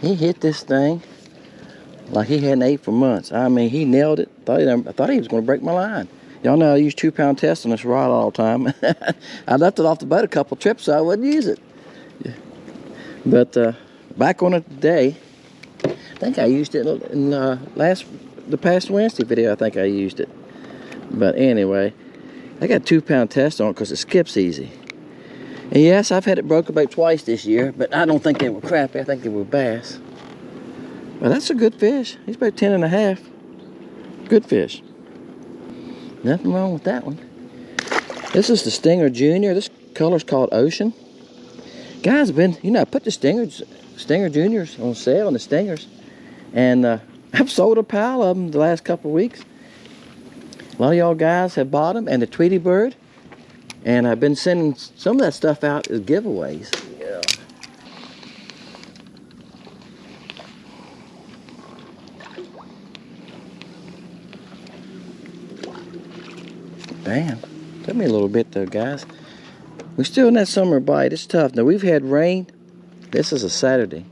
He hit this thing like he hadn't ate for months. I mean, he nailed it. I thought he was going to break my line. Y'all know I use 2-pound test on this rod all the time. I left it off the boat a couple trips so I wouldn't use it. But back on it today, I think I used it in the past Wednesday video. I think I used it. But anyway, I got 2-pound test on it because it skips easy. And yes, I've had it broke about twice this year, but I don't think they were crappy. I think they were bass. Well, that's a good fish. He's about 10.5. Good fish. Nothing wrong with that one. This is the Stinger Junior. This color's called Ocean. Guys, I put the Stinger Juniors on sale in the Stingers. And I've sold a pile of them the last couple of weeks. A lot of y'all guys have bought them, and the Tweety Bird. And I've been sending some of that stuff out as giveaways. Yeah. Damn. Took me a little bit though, guys. We're still in that summer bite. It's tough. Now we've had rain. This is a Saturday.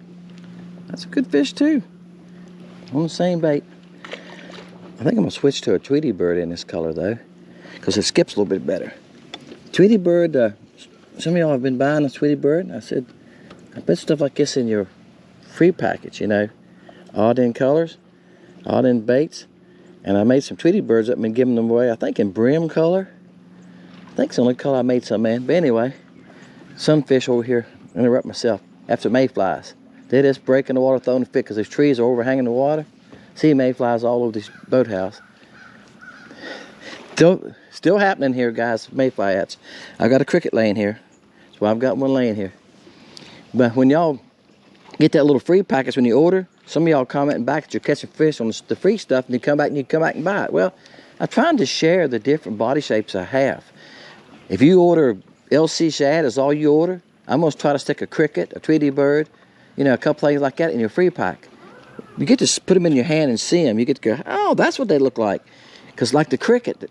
That's a good fish too. On the same bait. I think I'm gonna switch to a Tweety Bird in this color though, because it skips a little bit better. Tweety Bird, some of y'all have been buying a Tweety Bird. I said, I put stuff like this in your free package, you know. Odd in colors, odd in baits. And I made some Tweety Birds up and been giving them away, I think in brim color. I think it's the only color I made some in. But anyway, sunfish over here, interrupt myself, after mayflies. They're just breaking the water, throwing the fit because these trees are overhanging the water. See mayflies all over this boathouse. Still happening here, guys, mayfly hats. I've got a cricket laying here. That's why I've got one laying here. But when y'all get that little free package when you order, some of y'all commenting back that you're catching fish on the free stuff and you come back and buy it. Well, I'm trying to share the different body shapes I have. If you order LC shad is all you order, I'm going to try to stick a cricket, a Tweety Bird, you know, a couple things like that in your free pack. You get to put them in your hand and see them. You get to go, oh, that's what they look like. Because like the cricket,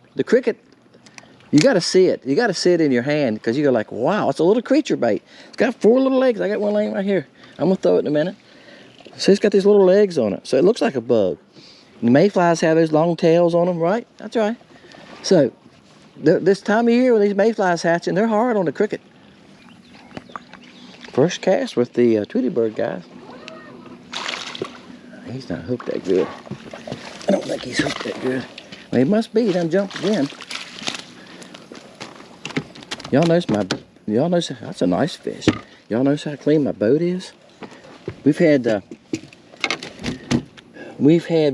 you got to see it. You got to see it in your hand because you go like, wow, it's a little creature bait. It's got 4 little legs. I got one laying right here. I'm going to throw it in a minute. So it's got these little legs on it. So it looks like a bug. And the mayflies have those long tails on them, right? That's right. So this time of year when these mayflies hatching, they're hard on the cricket. First cast with the Tweety Bird, guys. He's not hooked that good. I don't think he's hooked that good. Well, he must be. He done jumped again. Y'all notice that's a nice fish. Y'all notice how clean my boat is? We've had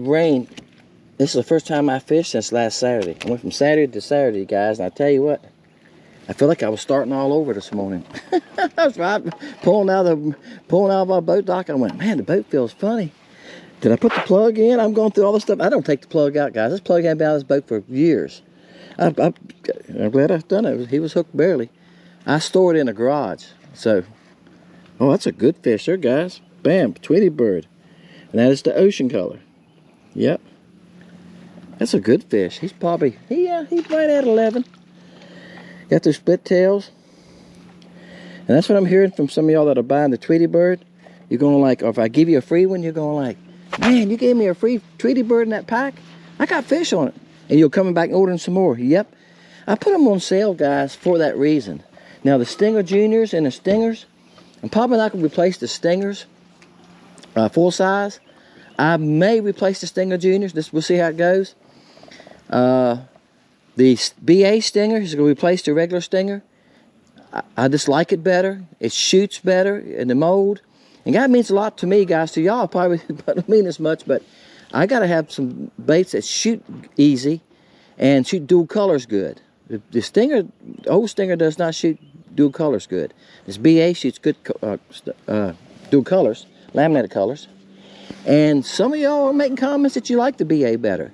rain. This is the first time I fished since last Saturday. I went from Saturday to Saturday, guys, and I tell you what, I feel like I was starting all over this morning. I was right pulling out of our boat dock. I went, man, the boat feels funny. Did I put the plug in? I'm going through all this stuff. I don't take the plug out, guys. This plug ain't been out of this boat for years. I'm glad I've done it. He was hooked barely. I store it in a garage. So, oh, that's a good fish there, guys. Bam, Tweety Bird. And that is the ocean color. Yep. That's a good fish. He's probably, he's right at 11. Got those split tails. And that's what I'm hearing from some of y'all that are buying the Tweety Bird. You're going to like, or if I give you a free one, you're going like, man, you gave me a free Tweety Bird in that pack? I got fish on it. And you're coming back and ordering some more. Yep. I put them on sale, guys, for that reason. Now, the Stinger Juniors and the Stingers, I'm probably not going to replace the Stingers full size. I may replace the Stinger Juniors. We'll see how it goes. The BA Stinger is going to replace the regular Stinger. I just like it better. It shoots better in the mold. And that means a lot to me, guys. To y'all, probably don't mean as much, but I got to have some baits that shoot easy and shoot dual colors good. The Stinger, the old Stinger does not shoot dual colors good. This BA shoots good dual colors, laminated colors. And some of y'all are making comments that you like the BA better.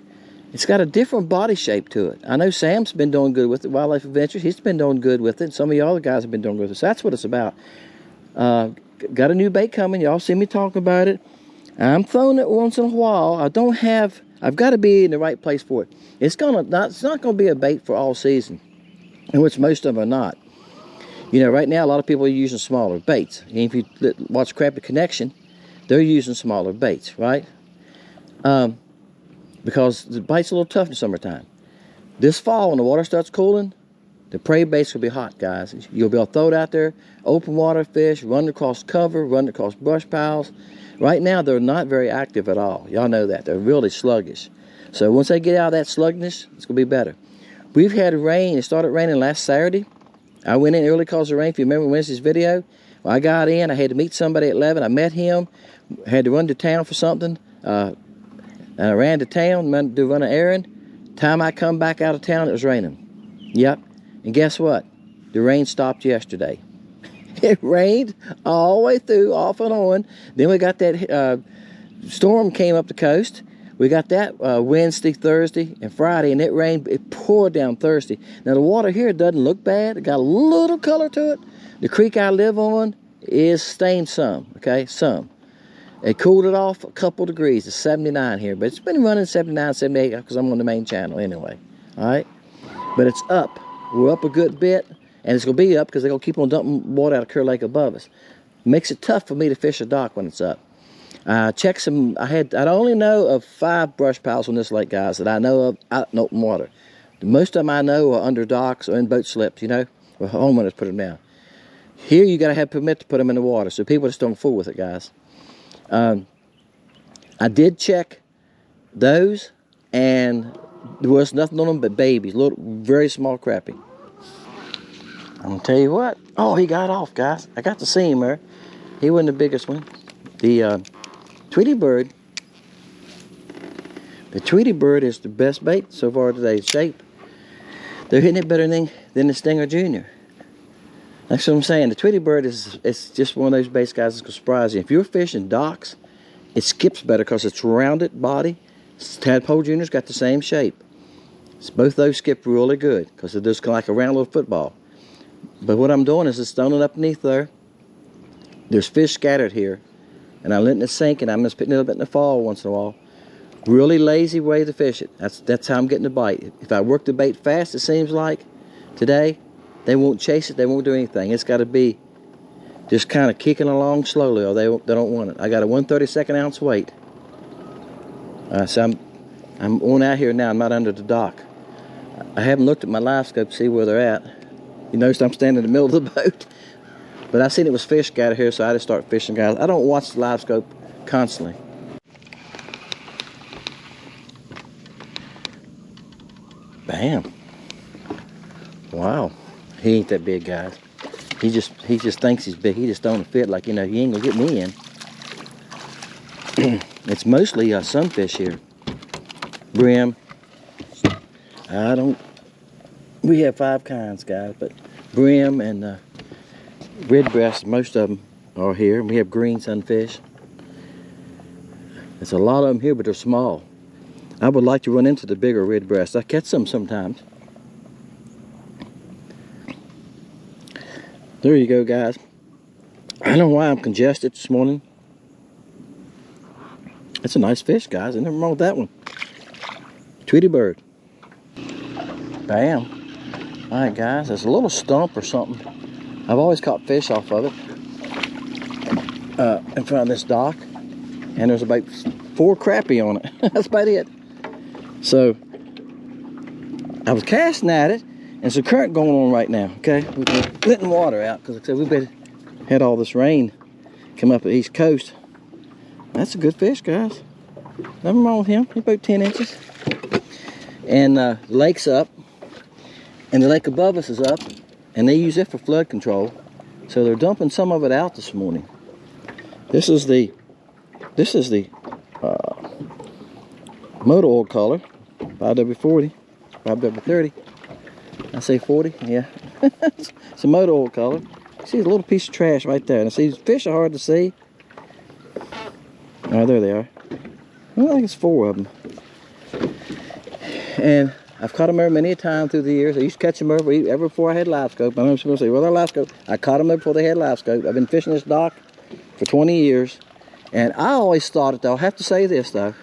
It's got a different body shape to it. I know Sam's been doing good with it, Wildlife Adventures. He's been doing good with it. Some of y'all guys have been doing good with it. So that's what it's about. Got a new bait coming. Y'all see me talk about it. I'm throwing it once in a while. I've got to be in the right place for it. It's not gonna be a bait for all season, in which most of them are not. You know, right now a lot of people are using smaller baits. And if you watch Crappie Connection, they're using smaller baits, right? Because the bait's a little tough in the summertime. This fall, when the water starts cooling, the prey baits will be hot, guys. You'll be able to throw it out there, open water fish, run across cover, run across brush piles. Right now, they're not very active at all. Y'all know that. They're really sluggish. So once they get out of that sluggishness, it's going to be better. We've had rain. It started raining last Saturday. I went in early because of rain. If you remember Wednesday's video, when I got in, I had to meet somebody at 11. I met him. Had to run to town for something. And I ran to town to run an errand. Time I come back out of town, it was raining. Yep. And guess what? The rain stopped yesterday. It rained all the way through, off and on. Then we got that storm came up the coast. We got that Wednesday, Thursday, and Friday, and it rained. It poured down Thursday. Now, the water here doesn't look bad. It got a little color to it. The creek I live on is stained some, okay, some. It cooled it off a couple degrees. It's 79 here, but it's been running 79, 78 because I'm on the main channel anyway, all right? But it's up. We're up a good bit, and it's going to be up because they're going to keep on dumping water out of Kerr Lake above us. Makes it tough for me to fish a dock when it's up. Check some, I only know of 5 brush piles on this lake, guys, that I know of out in open water. Most of them I know are under docks or in boat slips, you know, where homeowners put them down. Here you got to have permit to put them in the water, so people just don't fool with it, guys. I did check those, and there was nothing on them but babies, little, very small crappie. I'm gonna tell you what. Oh, he got off, guys. I got to see him there. He wasn't the biggest one. The Tweety bird. The Tweety bird is the best bait so far today's shape. They're hitting it better than the Stinger Junior. That's what I'm saying. The Tweety bird it's just one of those baits, guys, that's gonna surprise you. If you're fishing docks, it skips better because it's rounded body. Tadpole Junior's got the same shape. So both those skip really good because they're just like a round little football. But what I'm doing is just throwing it up beneath there. There's fish scattered here, and I'm letting it sink, and I'm just putting it up in the fall once in a while. Really lazy way to fish it. That's how I'm getting the bite. If I work the bait fast, it seems like today, they won't chase it. They won't do anything. It's got to be just kind of kicking along slowly, or they don't want it. I got a 1/32 ounce weight. So I'm on out here now. I'm not under the dock. I haven't looked at my live scope to see where they're at. You notice I'm standing in the middle of the boat. But I seen it was fish scattered here, so I just started fishing, guys. I don't watch the live scope constantly. Bam. Wow. He ain't that big, guys. He just thinks he's big. He just don't fit like, you know, he ain't gonna get me in. It's mostly sunfish here. Brim. We have 5 kinds, guys, but brim and red breast, most of them are here. We have green sunfish. There's a lot of them here, but they're small. I would like to run into the bigger red breast. I catch some sometimes. There you go, guys. I don't know why I'm congested this morning. That's a nice fish, guys. Ain't nothing wrong with that one. Tweety bird. Bam. All right, guys. There's a little stump or something. I've always caught fish off of it in front of this dock, and there's about 4 crappie on it. That's about it. So I was casting at it, and there's a current going on right now. Okay, we're letting water out because like I said, we've had all this rain come up the East Coast. That's a good fish, guys. Nothing wrong with him. He's about 10 inches. And the lake's up, and the lake above us is up, and they use it for flood control. So they're dumping some of it out this morning. This is the motor oil color, 5W40, 5W30. I say 40, yeah. It's a motor oil color. See a little piece of trash right there. And see, fish are hard to see. Oh, there they are. I think it's 4 of them. And I've caught them there many a time through the years. I used to catch them ever before I had live scope. I know people say, well, they're live scope. I caught them there before they had live scope. I've been fishing this dock for 20 years. And I always thought it, though, I have to say this, though.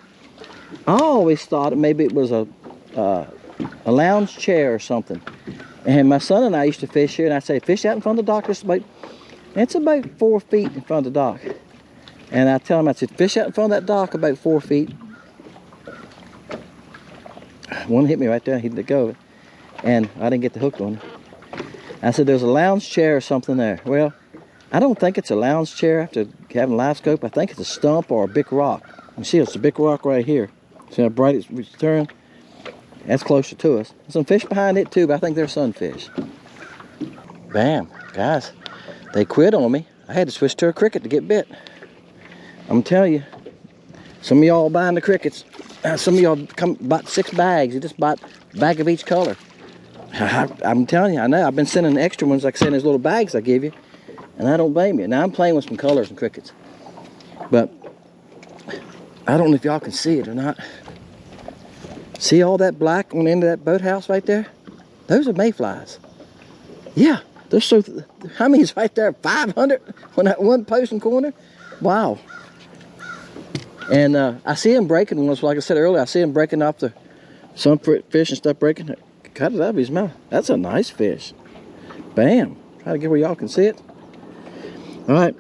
I always thought maybe it was a lounge chair or something. And my son and I used to fish here, and I'd say, fish out in front of the dock. It's about 4 feet in front of the dock. And I tell him, I said, fish out in front of that dock about 4 feet. One hit me right there, he let go. And I didn't get the hook on him. I said, there's a lounge chair or something there. Well, I don't think it's a lounge chair after having a live scope. I think it's a stump or a big rock. You see, it's a big rock right here. See how bright it's turned? That's closer to us. There's some fish behind it too, but I think they're sunfish. Bam, guys, they quit on me. I had to switch to a cricket to get bit. I'm telling you, some of y'all buying the crickets. Some of y'all bought 6 bags. You just bought a bag of each color. I'm telling you, I know. I've been sending extra ones, like I said, in those little bags I give you. And I don't blame you. Now I'm playing with some colors and crickets. But I don't know if y'all can see it or not. See all that black on the end of that boathouse right there? Those are mayflies. Yeah, they're so, how many is right there? 500 on that one post and corner? Wow. And I see them breaking ones, like I said earlier, I see them breaking off the, some fish and stuff breaking. Cut it out of his mouth. That's a nice fish. Bam. Try to get where y'all can see it. All right,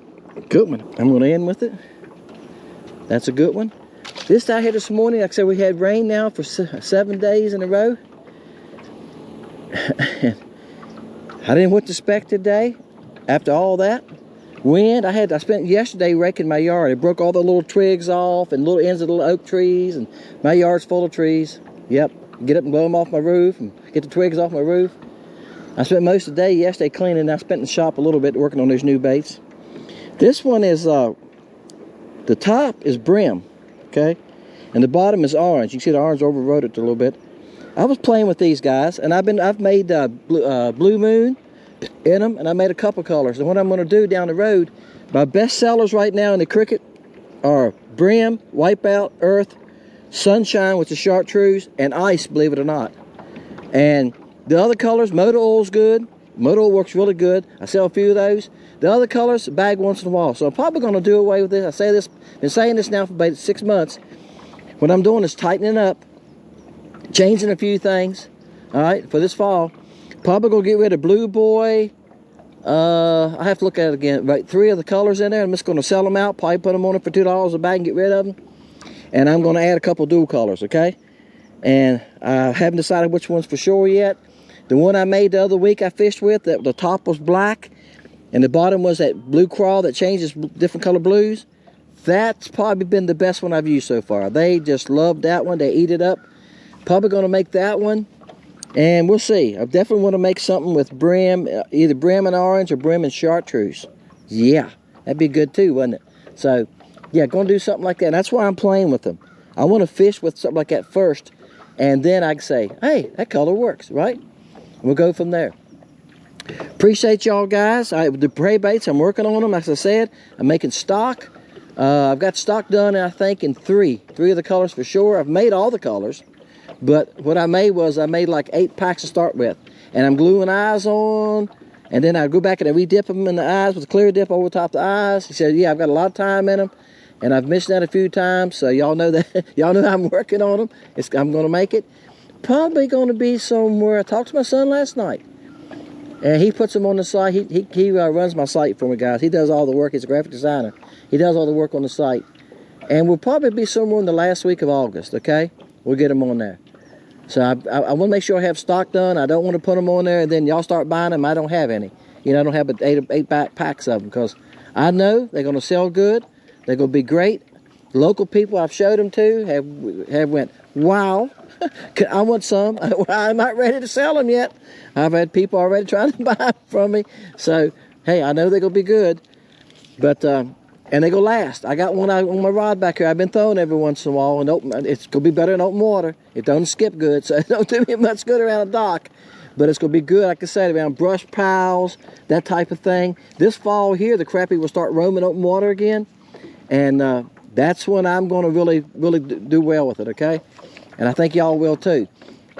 good one. I'm going to end with it. That's a good one. This out here this morning, like I said, we had rain now for 7 days in a row. I didn't know what to expect today. After all that wind, I spent yesterday raking my yard. It broke all the little twigs off and little ends of the little oak trees, and my yard's full of trees. Yep, get up and blow them off my roof and get the twigs off my roof. I spent most of the day yesterday cleaning, and I spent in the shop a little bit working on those new baits. This one is, the top is brim, okay? And the bottom is orange. You can see the orange overrode it a little bit. I was playing with these guys, and I've made Blue Moon in them, and I made a couple colors. And what I'm going to do down the road, my best sellers right now in the cricket are Brim, Wipeout, Earth, Sunshine, which is chartreuse, and Ice, believe it or not. And the other colors, Motor Oil's good. Motor Oil works really good. I sell a few of those. The other colors, bag once in a while. So I'm probably going to do away with this. I say this, been saying this now for about 6 months. What I'm doing is tightening up, changing a few things, all right, for this fall. Probably going to get rid of Blue Boy. I have to look at it again. About 3 of the colors in there. I'm just going to sell them out, probably put them on it for $2 a bag and get rid of them. And I'm going to add a couple dual colors, okay? And I haven't decided which ones for sure yet. The one I made the other week I fished with, the top was black, and the bottom was that blue crawl that changes different color blues. That's probably been the best one I've used so far. They just love that one. They eat it up. Probably going to make that one. And we'll see. I definitely want to make something with brim, either brim and orange or brim and chartreuse. Yeah, that'd be good too, wouldn't it? So, yeah, going to do something like that. And that's why I'm playing with them. I want to fish with something like that first. And then I can say, hey, that color works, right? We'll go from there. Appreciate y'all guys. The prey baits, I'm working on them. As I said, I'm making stock. I've got stock done, I think, in 3 of the colors for sure. I've made all the colors. But what I made was I made like 8 packs to start with. And I'm gluing eyes on. And then I go back and I re-dip them in the eyes with a clear dip over the top of the eyes. He said, yeah, I've got a lot of time in them. And I've missed that a few times. So y'all know that. Y'all know I'm working on them. I'm going to make it. Probably going to be somewhere. I talked to my son last night. And he puts them on the site. He runs my site for me, guys. He does all the work. He's a graphic designer. He does all the work on the site. And we'll probably be somewhere in the last week of August, okay? We'll get them on there. So I want to make sure I have stock done. I don't want to put them on there and then y'all start buying them. I don't have any. You know, I don't have but 8 packs of them because I know they're going to sell good. They're going to be great. Local people I've showed them to have went, wow, I want some. I'm not ready to sell them yet. I've had people already trying to buy them from me. So, hey, I know they're going to be good. But, and they're going to last. I got one on my rod back here. I've been throwing every once in a while. And it's going to be better in open water. It don't skip good, so it don't do me much good around a dock. But it's going to be good, like I said, around brush piles, that type of thing. This fall here, the crappie will start roaming open water again. And that's when I'm going to really do well with it, okay? And I think y'all will too.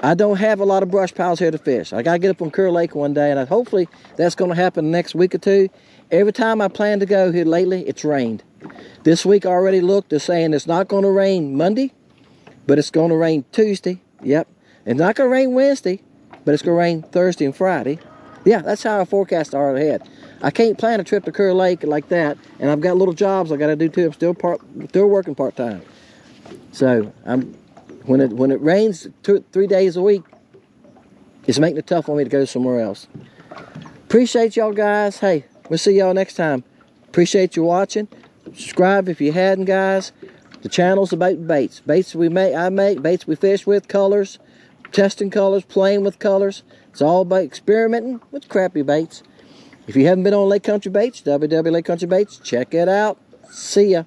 I don't have a lot of brush piles here to fish. I got to get up on Kerr Lake one day, and hopefully that's going to happen the next week or two. Every time I plan to go here lately, it's rained. This week already looked, they're saying it's not going to rain Monday, but it's going to rain Tuesday. Yep. It's not going to rain Wednesday, but it's going to rain Thursday and Friday. Yeah, that's how our forecasts are ahead. I can't plan a trip to Kerr Lake like that, and I've got little jobs I got to do too. I'm still working part-time. So when it rains 2-3 days a week, it's making it tough for me to go somewhere else. Appreciate y'all guys. Hey, we'll see y'all next time. Appreciate you watching. Subscribe if you hadn't, guys. The channel's about baits. Baits I make, baits we fish with, colors, testing colors, playing with colors. It's all about experimenting with crappy baits. If you haven't been on Lake Country Baits, Lake Country Baits, check it out. See ya.